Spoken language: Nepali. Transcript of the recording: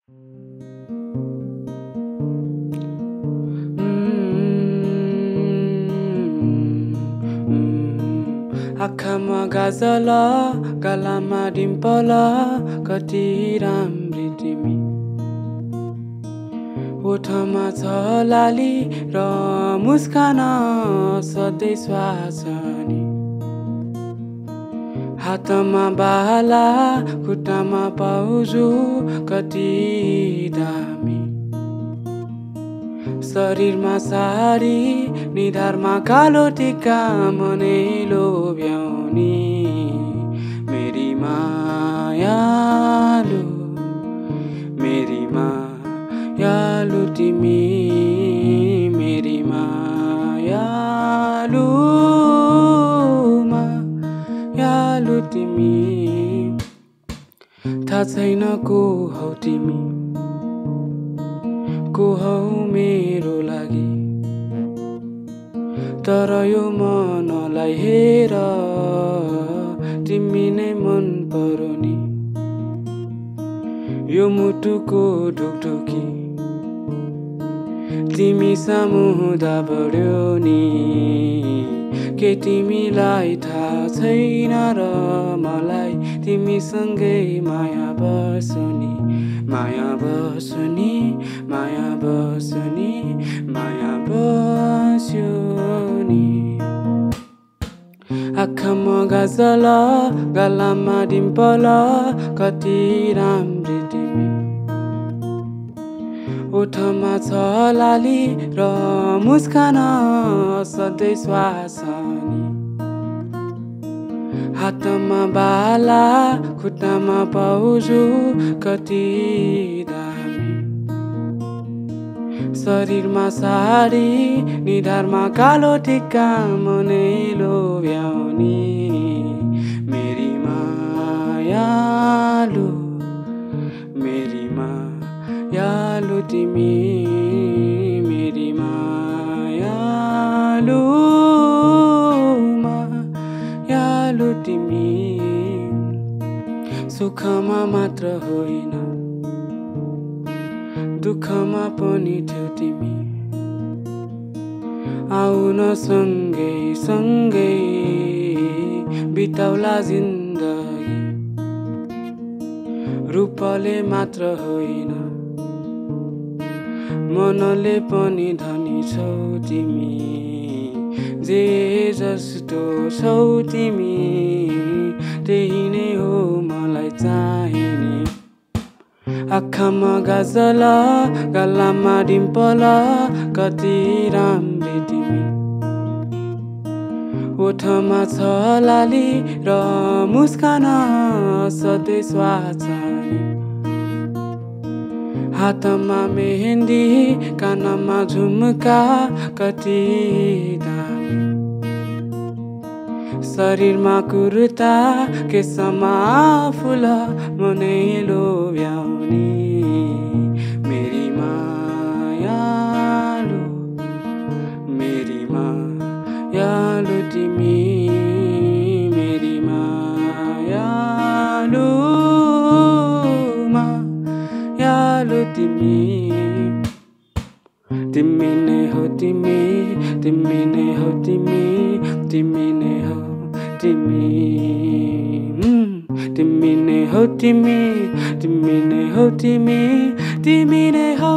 आँखामा गाजल गालामा डिम्पल कति राम्री तिमी ओठमा छ लाली र मुस्कान सधैँ स्वासनी हातमा बाला खुट्टामा पाउजु कति दामी शरीरमा सारी निधारमा कालो टिका मनै लोभ्याउनी मेरी मायालु तिमी मेरी मायालु तिमी थाहा छैन को हौ तिमी को हौ मेरो लागि तर यो मनलाई हेर तिमी नै मन पर्यो नि यो मुटुको ढुकढुकी तिमी सामु हुँदा बढ्यो नि के तिमीलाई थाहा छैन र मलाई तिमीसँगै माया बस्यो नि माया बस्यो नि आँखामा गाजल गालामा डिम्पल कति राम्री तिमी ओठमा छ लाली र मुस्कान सधैँ स्वासनी हातमा बाला खुट्टामा पाउजु कति दामी शरीरमा सारी निधारमा कालो टिका मनै लोभ्याउनी मेरी मायालु तिमी मेरी मायालु तिमी सुखमा मात्र होइन दुःखमा पनि थियौ तिमी आउन सँगै बिताउला जिन्दगी रूपले मात्र होइन मनले पनि धनी छौ तिमी जे जस्तो छौ तिमी त्यही नै हो मलाई चाहिने आँखामा गाजल गालामा डिम्पल कति राम्री तिमी ओठमा छ लाली र मुस्कान सधैँ स्वासनी हातमा मेहन्दी कानमा झुम्का कति दामी शरीरमा कुर्ता केसमा फुल मनै लोभ्याउनी मेरी मायालु तिमी मेरी मायालु तिमी नै हो तिमी नै हो तिमी तिमी नै हो तिमी तिमी नै हो तिमी नै हो तिमी तिमी नै हो